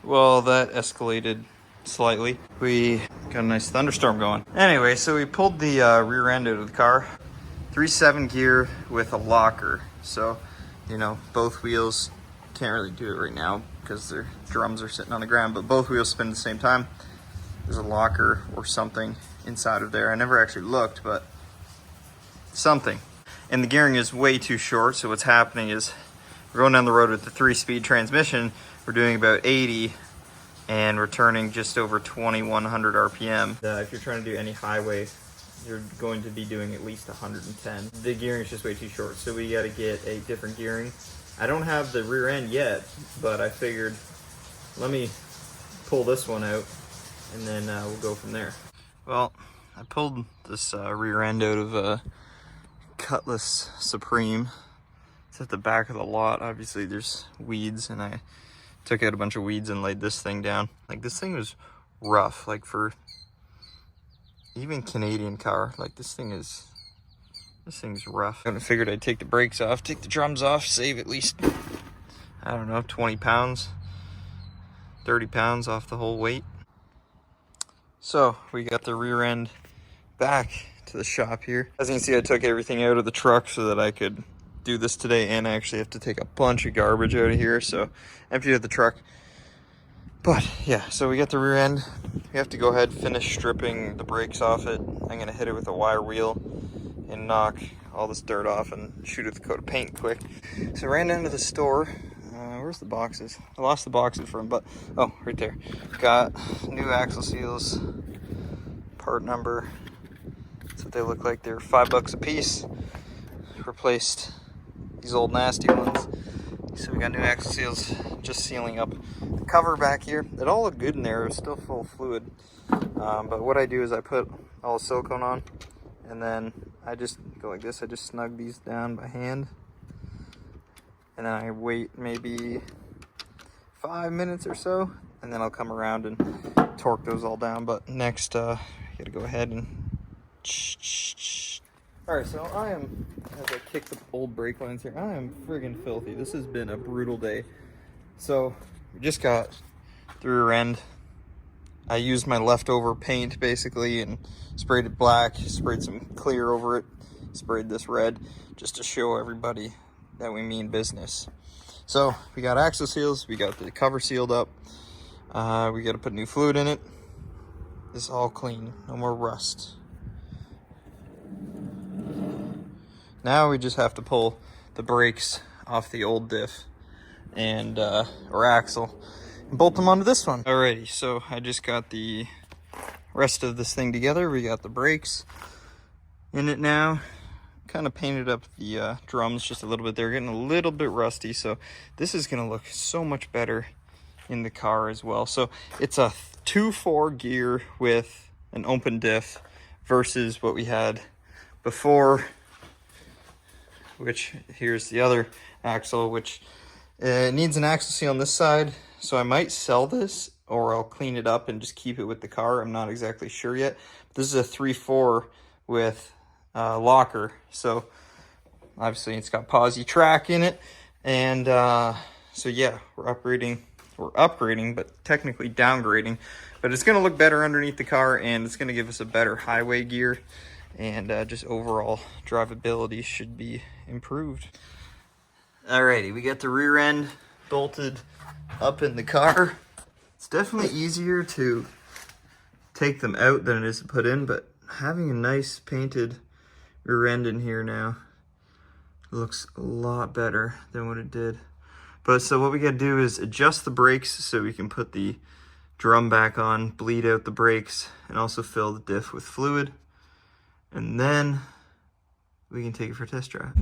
Well, that escalated slightly. We got a nice thunderstorm going. Anyway, so we pulled the rear end out of the car. 3.7 gear with a locker. So, you know, both wheels, can't really do it right now because their drums are sitting on the ground, but both wheels spin at the same time. There's a locker or something inside of there. I never actually looked, but something. And the gearing is way too short, so what's happening is we're going down the road with the 3-speed transmission. We're doing about 80 and we're turning just over 2100 RPM. If you're trying to do any highway, you're going to be doing at least 110. The gearing is just way too short, so we got to get a different gearing. I don't have the rear end yet, but I figured let me pull this one out and then we'll go from there. Well, I pulled this rear end out of a Cutlass Supreme. It's at the back of the lot. Obviously there's weeds, and I took out a bunch of weeds and laid this thing down. Like, this thing was rough, like for even Canadian car. Like, this thing's rough. I figured I'd take the brakes off, take the drums off, save at least, I don't know, 20 pounds, 30 pounds off the whole weight. So we got the rear end back to the shop here. As you can see, I took everything out of the truck so that I could do this today, and I actually have to take a bunch of garbage out of here, so empty out the truck. But yeah, so we got the rear end. We have to go ahead, finish stripping the brakes off it. I'm gonna hit it with a wire wheel and knock all this dirt off and shoot it with a coat of paint quick. So I ran down to the store. Where's the boxes? I lost the boxes from, but oh, right there. Got new axle seals, part number. That's what they look like. They're $5 a piece. Replaced these old nasty ones. So we got new axle seals, just sealing up the cover back here. It all looked good in there. It was still full of fluid. But what I do is I put all the silicone on, and then I just go like this. I just snug these down by hand. And then I wait maybe 5 minutes or so, and then I'll come around and torque those all down. But next, you gotta go ahead and all right, so I am, as I kick the old brake lines here, I am friggin' filthy. This has been a brutal day. So we just got the rear end. I used my leftover paint basically and sprayed it black, sprayed some clear over it, sprayed this red, just to show everybody that we mean business. So we got axle seals, we got the cover sealed up, we got to put new fluid in it. This is all clean, no more rust. Now we just have to pull the brakes off the old diff and or axle and bolt them onto this one. Alrighty, so I just got the rest of this thing together. We got the brakes in it now. Kind of painted up the drums just a little bit. They're getting a little bit rusty, so this is going to look so much better in the car as well. So it's a 2.4 gear with an open diff versus what we had before, which here's the other axle, which needs an axle seal on this side. So I might sell this, or I'll clean it up and just keep it with the car. I'm not exactly sure yet. This is a 3.4 with locker, so obviously it's got posi track in it, and so yeah, we're upgrading, but technically downgrading. But it's going to look better underneath the car, and it's going to give us a better highway gear, and just overall drivability should be improved. Alrighty, we got the rear end bolted up in the car. It's definitely easier to take them out than it is to put in, but having a nice painted rear end in here now looks a lot better than what it did. But so what we gotta do is adjust the brakes so we can put the drum back on, bleed out the brakes, and also fill the diff with fluid, and then we can take it for a test drive.